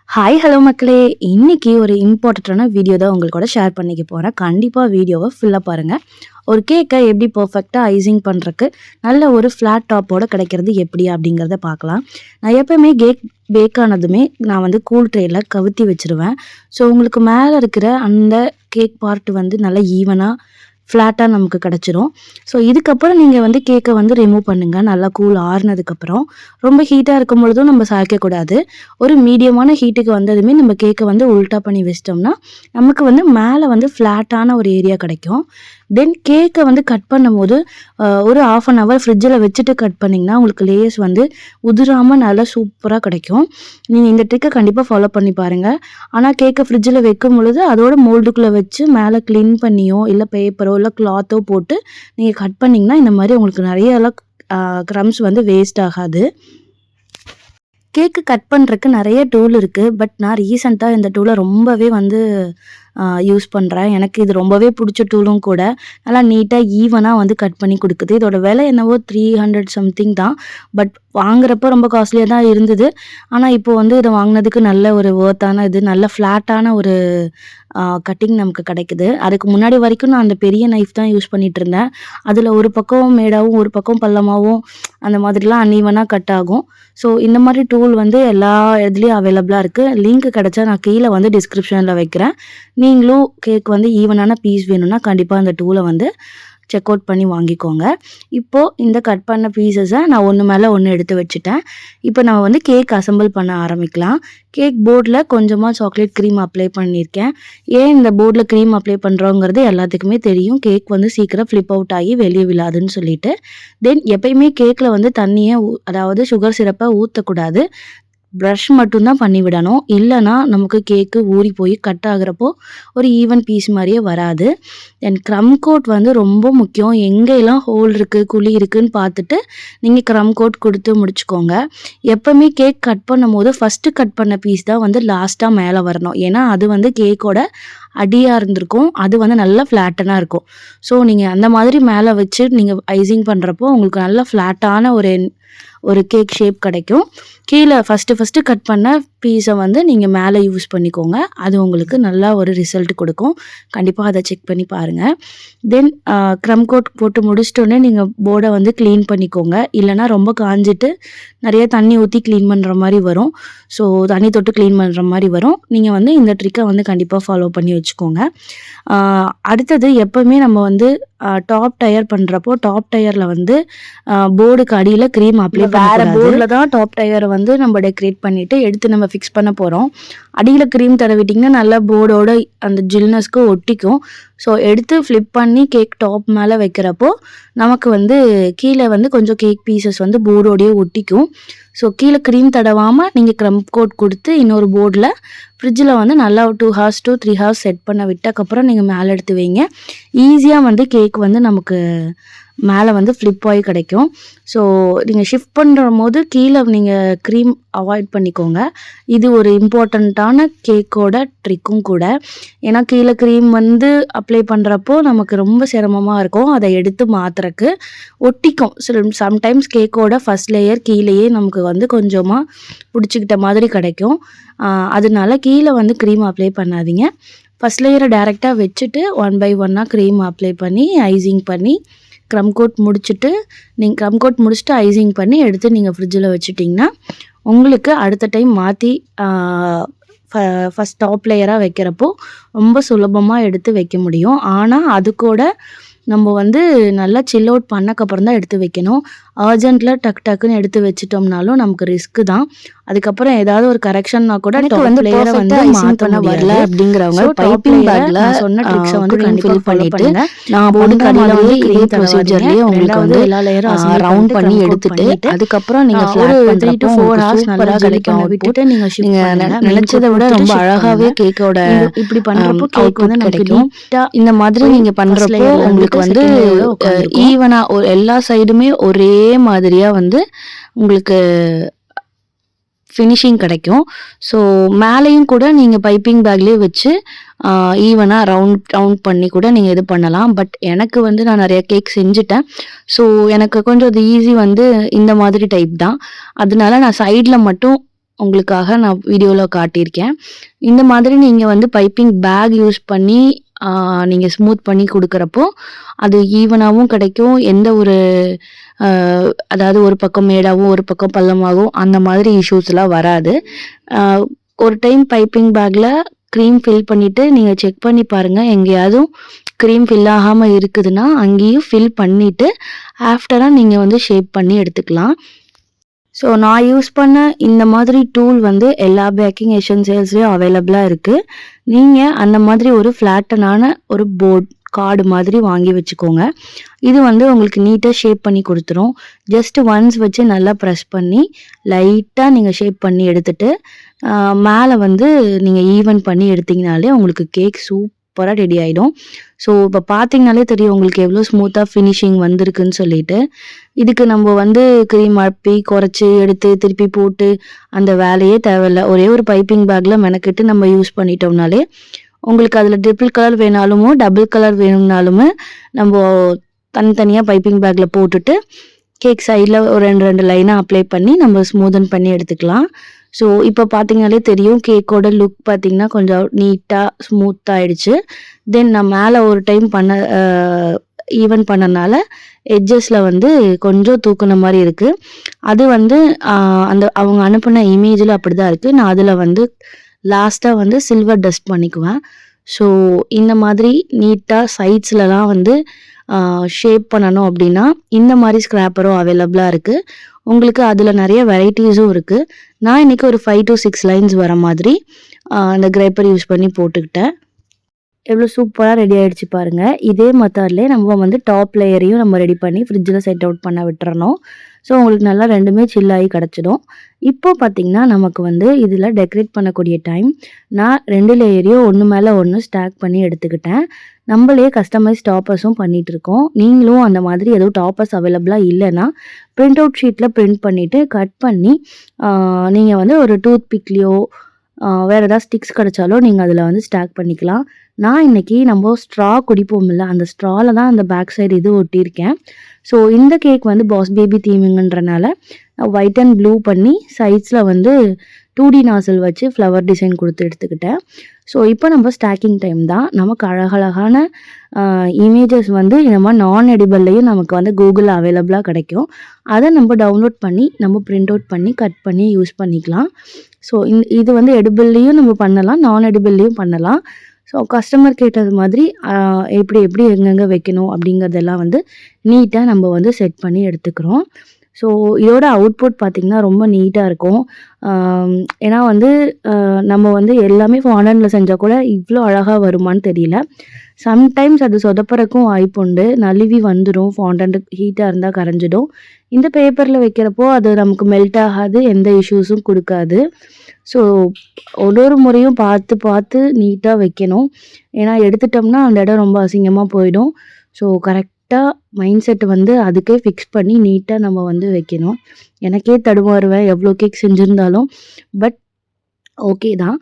Hi hello மக்களே! இன்னைக்கு ஒரு இம்பார்ட்டன்ட்டான வீடியோ தான் உங்க கூட ஷேர் பண்ணிக்க போறேன். கண்டிப்பா வீடியோவ ஃபுல்லா பாருங்க. ஒரு கேக்க எப்படி பெர்ஃபெக்ட்டா ஐசிங் பண்றக்கு, நல்ல ஒரு ஃப்ளாட் டாப்போட கிடைக்கிறது எப்படி அப்படிங்கிறத பார்க்கலாம். நான் எப்பவுமே பேக் ஆனதுமே நான் வந்து கூல் ட்ரேல கவுத்தி வச்சுருவேன். ஸோ உங்களுக்கு மேல இருக்கிற அந்த கேக் பார்ட் வந்து நல்லா ஈவனா, ஃப்ளாட்டா நமக்கு கிடைச்சிரும். ஸோ இதுக்கப்புறம் நீங்க வந்து கேக்க வந்து ரிமூவ் பண்ணுங்க. நல்லா கூல் ஆறுனதுக்கப்புறம். ரொம்ப ஹீட்டா இருக்கும் பொழுதும் நம்ம சாய்க்கக்கூடாது. ஒரு மீடியமான ஹீட்டுக்கு வந்ததுமே நம்ம கேக்க வந்து உல்டா பண்ணி வச்சுட்டோம்னா, நமக்கு வந்து மேல வந்து ஃப்ளாட்டான ஒரு ஏரியா கிடைக்கும். தென் கேக்க வந்து கட் பண்ணும்போது, ஒரு 1/2 அன் ஹவர் ஃப்ரிட்ஜில வச்சுட்டு கட் பண்ணிங்கன்னா, உங்களுக்கு லேயர்ஸ் வந்து உதிராம நல்லா சூப்பரா கிடைக்கும். நீங்க இந்த ட்ரிக்க கண்டிப்பா ஃபாலோ பண்ணி பாருங்க. ஆனா கேக்க ஃப்ரிட்ஜில வைக்கும் பொழுது, அதோட மோல்டுக்குள்ள வச்சு மேல கிளீன் பண்ணியோ, இல்ல பேப்பரோ, இல்ல கிளாத்தோ போட்டு நீங்க கட் பண்ணீங்கன்னா, இந்த மாரி உங்களுக்கு நெறையலாம் கிரம்ஸ் வந்து வேஸ்ட் ஆகாது. கேக்கு கட் பண்றக்கு நெறைய டூல் இருக்கு. பட் நான் ரீசென்ட்டா இந்த டூல ரொம்பவே வந்து யூஸ் பண்றேன். எனக்கு இது ரொம்பவே புடிச்ச டூலும் கூட. நல்லா நீட்டா, ஈவனா வந்து கட் பண்ணி குடுக்குது. இதோட விலை என்னவோ 300 சம்திங் தான். பட் வாங்குறப்போ ரொம்ப காஸ்ட்லியா தான் இருந்தது. ஆனா, இப்போ வந்து இத வாங்குனதுக்கு நல்ல ஒரு வொர்த்தான இது. நல்ல ஃப்ளாட்டான ஒரு கட்டிங் நமக்கு கிடைக்குது. அதுக்கு முன்னாடி வரைக்கும் நான் அந்த பெரிய நைஃப் தான் யூஸ் பண்ணிட்டுருந்தேன். அதுல ஒரு பக்கம் மேடாவும், ஒரு பக்கம் பள்ளமாவும் அந்த மாதிரிலாம் அன்ஈவனா கட் ஆகும். ஸோ இந்த மாரி டூல் வந்து எல்லா இதுலயும் அவைலபிளா இருக்கு. லிங்க் கிடைச்சா நான் கீழ வந்து டிஸ்கிரிப்ஷன்ல வைக்கிறேன். நீங்களும் கேக் வந்து ஈவனான பீஸ் வேணும்னா கண்டிப்பா அந்த டூல வந்து செக் அவுட் பண்ணி வாங்கிக்கோங்க. இப்போ இந்த கட் பண்ண பீஸஸ நான் ஒண்ணு மேல ஒண்ணு எடுத்து வச்சுட்டேன். இப்போ நம்ம வந்து கேக் அசெம்பிள் பண்ண ஆரம்பிக்கலாம். கேக் போர்ட்ல கொஞ்சமா சாக்லேட் கிரீம் அப்ளை பண்ணியிருக்கேன். ஏன் இந்த போர்ட்ல கிரீம் அப்ளை பண்றோங்கிறது எல்லாத்துக்குமே தெரியும். கேக் வந்து சீக்கிரம் ஃப்ளிப் அவுட் ஆகி வெளிய விழாதுன்னு சொல்லிட்டு. தென் எப்பயுமே கேக்ல வந்து தண்ணிய அதாவது சுகர் சிரப்ப ஊத்தக்கூடாது. பிரஷ் மட்டும் தான் பண்ணி விடணும். இல்லன்னா நமக்கு கேக்கு ஊறி போய் கட் ஆகுறப்போ ஒரு ஈவன் பீஸ் மாரியே வராது. தென் க்ரம் கோட் வந்து ரொம்ப முக்கியம். எங்கெல்லாம் ஹோல் இருக்கு, குழி இருக்குன்னு பார்த்துட்டு நீங்க க்ரம் கோட் குடுத்து முடிச்சுக்கோங்க. எப்பவுமே கேக் கட் பண்ணும்போது ஃபர்ஸ்ட்டு கட் பண்ண பீஸ் தான் வந்து லாஸ்ட்டா மேல வரணும். ஏன்னா, அது வந்து கேக்கோட அடியா இருந்திருக்கும். அது வந்து நல்லா ஃப்ளாட்டனா இருக்கும். ஸோ நீங்க அந்த மாதிரி மேல வச்சு நீங்க ஐசிங் பண்றப்போ உங்களுக்கு நல்ல ஃப்ளாட்டான ஒரு கேக் ஷேப் கிடைக்கும். கீழ ஃபர்ஸ்ட்டு கட் பண்ண பீஸ வந்து நீங்க மேல யூஸ் பண்ணிக்கோங்க. அது உங்களுக்கு நல்லா ஒரு ரிசல்ட் குடுக்கும். கண்டிப்பா அத செக் பண்ணி பாருங்க. தென் க்ரம் கோட் போட்டு முடிச்சிட்டோனே நீங்க போர்ட வந்து கிளீன் பண்ணிக்கோங்க. இல்லன்னா ரொம்ப காஞ்சிட்டு நெறைய தண்ணி ஊத்தி கிளீன் பண்ற மாரி வரும். ஸோ தண்ணி தொட்டு கிளீன் பண்ற மாரி வரும். நீங்க வந்து இந்த ட்ரிக்க வந்து கண்டிப்பா ஃபாலோ பண்ணி வச்சுக்கோங்க. அடுத்தது எப்பவுமே நம்ம வந்து டாப் டயர் பண்றப்போ, டாப் டயர்ல வந்து போர்டுக்கு அடியில கிரீம் அப்ளை பண்ணக்கூடாது. வேற போர்ட்ல தான் டாப் டயர வந்து நம்ம டெக்கரேட் பண்ணிட்டு எடுத்து நம்ம ஃபிக்ஸ் பண்ண போறோம். அடியில கிரீம் தடவிட்டீங்கன்னா நல்லா போர்டோட அந்த ஜில்னஸ்க்கு ஒட்டிக்கும். ஸோ எடுத்து ஃப்ளிப் பண்ணி கேக் டாப் மேல வைக்கிறப்போ, நமக்கு வந்து கீழ வந்து கொஞ்சம் கேக் பீசஸ் வந்து போர்டோடயே ஒட்டிக்கும். ஸோ கீழ கிரீம் தடவாம நீங்க க்ரம் கோட் குடுத்து இன்னொரு போர்ட்ல ஃப்ரிட்ஜில வந்து நல்லா 2 ஹார்ஸ் டூ 3 ஹார்ஸ் செட் பண்ண விட்டக்கப்புறம் நீங்க மேல எடுத்து வைங்க. ஈஸியா வந்து கேக் வந்து நமக்கு மேல வந்து ஃப்ளிப் ஆயி கிடைக்கும். ஸோ நீங்க ஷிஃப்ட் பண்ணும்போது கீழ நீங்க கிரீம் அவாய்ட் பண்ணிக்கோங்க. இது ஒரு இம்பார்ட்டன்ட்டான கேக்கோட ட்ரிக்கும் கூட. ஏன்னா கீழ கிரீம் வந்து அப்ளை பண்றப்போ நமக்கு ரொம்ப சிரமமா இருக்கும். அத எடுத்து மாத்துறக்கு ஒட்டிக்கும். சம்டைம்ஸ் கேக்கோட ஃபர்ஸ்ட் லேயர் கீழயே நமக்கு வந்து கொஞ்சமா புடிச்சுக்கிட்ட மாதிரி கிடைக்கும். அதனால கீழ வந்து கிரீம் அப்ளை பண்ணாதீங்க. ஃபர்ஸ்ட் லேயர டைரக்ட்டா வச்சுட்டு 1 பை 1ஆ கிரீம் அப்ளை பண்ணி, ஐசிங் பண்ணி, க்ரம் கோட் முடிச்சுட்டு நீங்க க்ரம் கோட் முடிச்சுட்டு ஐசிங் பண்ணி எடுத்து நீங்க ஃப்ரிட்ஜில வச்சுட்டீங்கன்னா, உங்களுக்கு அடுத்த டைம் மாத்தி ஃபர்ஸ்ட் டாப் லேயரா வைக்கிறப்போ ரொம்ப சுலபமா எடுத்து வைக்க முடியும். ஆனா, அது கூட நம்ம வந்து நல்லா சில் அவுட் பண்ணக்கப்புறம் தான் எடுத்து வைக்கணும். அர்ஜென்ட்ல டக்குன்னு எடுத்து வச்சுட்டோம்னாலும் நமக்கு ரிஸ்க் தான். அதுக்கப்புறம் ஏதாவது ஒரு கரெக்ஷன்னா கூட எனக்கு வந்து லேயர பெர்ஃபெக்ட்டா வந்து ஐசிங் மாத்த பண்ண வரல முடியாது. அப்படிங்கிறவங்க ஸோ பைப்பிங் பேக்ல நான் சொன்ன ட்ரிக்ஸ வந்து cream கண்டிப்பா fill ஃபாலோ பண்ணிட்டு பண்ணுங்க. நான் போர்டுக்கு பண்ற அடியில மாதிரியே வந்து இதே கிரீம் ப்ரொசீஜர்லயே தடவாதீங்க. உங்களுக்கு ரெண்டாவது வந்து எல்லா லேயரும் அசெம்பிள் ரவுண்ட் பண்ணிட்டு பண்ணி க்ரம் கோட் எடுத்துட்டு பண்ணிட்டு அதுக்கப்புறம் நீங்க ஒரு ஃபிளாட் 3 பண்றப்போ to 4 உங்களுக்கு ஹார்ஸ் நல்லா சூப்பரா ஜில் கிடைக்கும் பண்ண அவுட்புட். விட்டுட்டு நீங்க ஷிஃப்ட் நீங்க பண்ணுங்க. மெயின் நினைச்சதை கோட் விட கொடுத்துட்டு ரொம்ப ஷிஃப்ட் அழகாவே பண்ணுங்க. கேக்கோட இப்படி பண்றப்போ கேக் வந்து அவுட்புட் நமக்கு கிடைக்கும். நீட்டா இந்த மாதிரி போய் நீங்க ஃபர்ஸ்ட் பண்றப்போ லேயர்ல உங்களுக்கு இருந்துட்டு வந்து செகண்ட் லேயரோட உட்காந்துருக்கும். ஈவனா எல்லா சைடுமே ஒரே மாதிரியா வந்து உங்களுக்கு ஃபினிஷிங் கிடைக்கும். ஸோ மேலேயும் கூட நீங்க பைப்பிங் பேக்லயே வச்சு ஈவனா ரவுண்ட் பண்ணி கூட நீங்க இது பண்ணலாம். பட் எனக்கு வந்து நான் நெறைய கேக் செஞ்சுட்டேன். ஸோ எனக்கு கொஞ்சம் அது ஈஸி வந்து இந்த மாதிரி டைப் தான். அதனால நான் சைட்ல மட்டும் உங்களுக்காக நான் வீடியோல காட்டியிருக்கேன். இந்த மாதிரி நீங்க வந்து பைப்பிங் பேக் யூஸ் பண்ணி நீங்க ஸ்மூத் பண்ணி குடுக்குறப்போ, அது ஈவனாவும் கிடைக்கும். எந்த ஒரு அ அதாவது ஒரு பக்கம் மேடாவும், ஒரு பக்கம் பள்ளமாகவும் அந்த மாதிரி இஷ்யூஸ்லாம் வராது. அ ஒரு டைம் பைப்பிங் பேக்ல கிரீம் ஃபில் பண்ணிட்டு நீங்க செக் பண்ணி பாருங்க. எங்கேயாதும் கிரீம் ஃபில் ஆகாம இருக்குதுன்னா, அங்கேயும் ஃபில் பண்ணிட்டு ஆஃப்டரா நீங்க வந்து ஷேப் பண்ணி எடுத்துக்கலாம். ஸோ நான் யூஸ் பண்ண இந்த மாதிரி டூல் வந்து எல்லா பேக்கிங் எசென்சியல்ஸ்லயும் அவைலபிளா இருக்கு. நீங்க அந்த மாதிரி ஒரு ஃப்ளாட்டனான ஒரு கார்டு மாதிரி வாங்கி வச்சுக்கோங்க. இது வந்து உங்களுக்கு நீட்டா ஷேப் பண்ணி குடுத்துரும். ஜஸ்ட் ஒன்ஸ் வச்சு நல்லா பிரஸ் பண்ணி, லைட்டா நீங்க ஷேப் பண்ணி எடுத்துட்டு, மேல வந்து நீங்க ஈவன் பண்ணி எடுத்தீங்கனாலே உங்களுக்கு கேக் சூப்பரா ரெடி ஆயிடும். ஸோ இப்ப பார்த்தீங்கனாலே தெரியும் உங்களுக்கு எவ்வளோ ஸ்மூத்தா ஃபினிஷிங் வந்திருக்குன்னு சொல்லிட்டு. இதுக்கு நம்ம வந்து கிரீம் அப்பி, குறைச்சு, எடுத்து, திருப்பி போட்டு அந்த வேலையே தேவையில்ல. ஒரே ஒரு பைப்பிங் பேக்ல மெனக்கெட்டு நம்ம யூஸ் பண்ணிட்டோம்னாலே, உங்களுக்கு அதில ட்ரிபிள் கலர் வேணாலுமோ, டபுள் கலர் வேணும்னாலுமே நம்போ தனித்தனியா பைப்பிங் பேக்ல போட்டுட்டு, கேக் சைட்ல ஒரு 2 லைனா அப்ளை பண்ணி நம்ம ஸ்மூதன் பண்ணி எடுத்துக்கலாம். ஸோ இப்ப பார்த்தீங்கனாலே தெரியும் கேக்கோட லுக் பார்த்தீங்கன்னா, கொஞ்சம் நீட்டா, ஸ்மூத்தா ஆயிடுச்சு. தென் நான் மேல ஒரு டைம் ஈவன் பண்ணனால எட்ஜஸ்ல வந்து கொஞ்சம் தூக்குன மாரி இருக்கு. அது வந்து அந்த அவங்க அனுப்புன இமேஜ்ல அப்படிதான் இருக்கு. நான் அதுல வந்து லாஸ்ட்டா வந்து சில்வர் டஸ்ட் பண்ணிக்குவேன். ஸோ இந்த மாதிரி நீட்டா சைட்ஸ்லலாம் வந்து ஷேப் பண்ணணும் அப்படின்னா, இந்த மாரி ஸ்க்ராப்பரும் அவைலபிளா இருக்கு. உங்களுக்கு அதுல நெறைய வெரைட்டீஸும் இருக்கு. நான் இன்னைக்கு ஒரு 5 to 6 லைன்ஸ் வர மாதிரி அந்த கிரேப்பர் யூஸ் பண்ணி போட்டுக்கிட்டேன். எவ்வளோ சூப்பரா ரெடி ஆயிடுச்சு பாருங்க. இதே மெத்தட்லயே நம்ம வந்து டாப் லேயரையும் நம்ம ரெடி பண்ணி ஃப்ரிட்ஜ்ல செட் அவுட் பண்ண விட்டுறணும். ஸோ உங்களுக்கு நல்லா 2மே சில் ஆகி கிடச்சிடும். இப்போ பார்த்தீங்கன்னா, நமக்கு வந்து இதில டெக்கரேட் பண்ணக்கூடிய டைம் நான் 2 லேயரையும் ஒண்ணு மேல ஒண்ணு ஸ்டாக் பண்ணி எடுத்துக்கிட்டேன். நம்மளே கஸ்டமைஸ் டாப்பர்ஸும் பண்ணிட்டு இருக்கோம். நீங்களும் அந்த மாதிரி எதுவும் டாப்பர்ஸ் அவைலபிளா இல்லன்னா, பிரிண்ட் அவுட் ஷீட்ல பிரிண்ட் பண்ணிட்டு, கட் பண்ணி நீங்க வந்து ஒரு டூத் பிக்லயோ வேற ஏதாவது ஸ்டிக்ஸ் கிடைச்சாலும் நீங்க அதில வந்து ஸ்டாக் பண்ணிக்கலாம். நான் இன்னைக்கு நம்ம ஸ்ட்ரா குடிப்போம்ல, அந்த ஸ்ட்ரால தான் அந்த பேக் சைடு இது ஒட்டியிருக்கேன். ஸோ இந்த கேக் வந்து பாஸ் பேபி தீமிங்கன்றனால ஒயிட் அண்ட் ப்ளூ பண்ணி சைட்ஸ்ல வந்து 2D நாசில் வச்சு ஃப்ளவர் டிசைன் குடுத்து எடுத்துக்கிட்டேன். ஸோ இப்போ நம்ம ஸ்டாக்கிங் டைம் தான். நமக்கு அழகழகான இமேஜஸ் வந்து இந்த மாரி நான் எடிபிள்லயும் நமக்கு வந்து கூகுள்ல அவைலபிளா கிடைக்கும். அத நம்ம டவுன்லோட் பண்ணி, நம்ம பிரிண்ட் அவுட் பண்ணி, கட் பண்ணி யூஸ் பண்ணிக்கலாம். ஸோ இது வந்து எடிபிள்லயும் நம்ம பண்ணலாம், நான் எடிபிள்லயும் பண்ணலாம். ஸோ கஸ்டமர் கேட்டது மாதிரி எப்படி எப்படி எங்கெங்க வைக்கணும் அப்படிங்கிறதெல்லாம் வந்து நீட்டா நம்ம வந்து செட் பண்ணி எடுத்துக்கிறோம். ஸோ இதோட அவுட்புட் பார்த்தீங்கன்னா, ரொம்ப நீட்டா இருக்கும். ஏன்னா வந்து நம்ம வந்து எல்லாமே ஃபாண்டன்ட்ல செஞ்சா கூட இவ்ளோ அழகா வருமான்னு தெரியல. சம்டைம்ஸ் அது சொதப்பறக்கும் வாய்ப்புண்டு. நழுவி வந்துரும். ஃபாண்டன்ட் ஹீட்டா இருந்தா கரைஞ்சிடும். இந்த பேப்பர்ல வைக்கிறப்போ அது நமக்கு மெல்ட் ஆகாது. எந்த இஷ்யூஸும் குடுக்காது. ஸோ ஒரு முறையும் பார்த்து பார்த்து நீட்டா வைக்கணும். ஏன்னா எடுத்துட்டோம்னா அந்த இடம் ரொம்ப அசிங்கமா போயிடும். ஸோ கரெக்ட்டா மைண்ட் செட் வந்து அதுக்கே ஃபிக்ஸ் பண்ணி நீட்டா நம்ம வந்து வைக்கணும். எனக்கே தடுமாறுவேன் எவ்வளோ கேக் செஞ்சிருந்தாலும். பட் ஓகே தான்.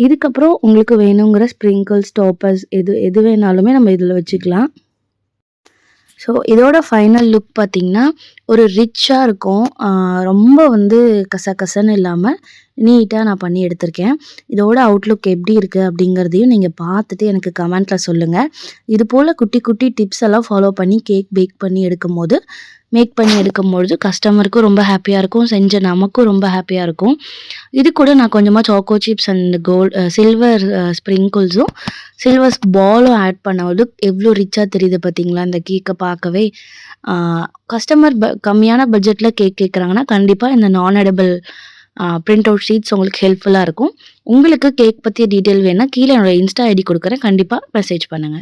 இதுக்கப்புறம் உங்களுக்கு வேணுங்கிற ஸ்ப்ரிங்கிள்ஸ், டாப்பர்ஸ் எது வேணாலுமே நம்ம இதில வச்சுக்கலாம். ஸோ இதோட ஃபைனல் லுக் பார்த்தீங்கன்னா, ஒரு ரிச்சா இருக்கும். ரொம்ப வந்து கசகசன்னு இல்லாம நீட்டா நான் பண்ணி எடுத்திருக்கேன். இதோட அவுட்லுக் எப்படி இருக்கு அப்படிங்கிறதையும் நீங்க பார்த்துட்டு எனக்கு கமெண்ட்ல சொல்லுங்க. இது போல குட்டி குட்டி டிப்ஸ் எல்லாம் ஃபாலோ பண்ணி கேக் மேக் பண்ணி எடுக்கும்பொழுது கஸ்டமருக்கும் ரொம்ப ஹேப்பியா இருக்கும். செஞ்ச நமக்கும் ரொம்ப ஹேப்பியா இருக்கும். இது கூட நான் கொஞ்சமா சாக்கோ சிப்ஸ் அண்ட் சில்வர் ஸ்ப்ரிங்கிள்ஸும், சில்வர் பாலும் ஆட் பண்ணும்போது எவ்வளோ ரிச்சா தெரியுது பார்த்தீங்களா? இந்த கேக்க பார்க்கவே. கஸ்டமர் கம்மியான பட்ஜெட்ல கேக் கேட்குறாங்கன்னா, கண்டிப்பா இந்த நான் எடிபிள் பிரிண்ட் அவுட் ஷீட்ஸ் உங்களுக்கு ஹெல்ப்ஃபுல்லா இருக்கும். உங்களுக்கு கேக் பத்திய டீட்டெயில் வேணும்னா, கீழ என்னோட இன்ஸ்டா ஐடி குடுக்குறேன். கண்டிப்பா மெசேஜ் பண்ணுங்க.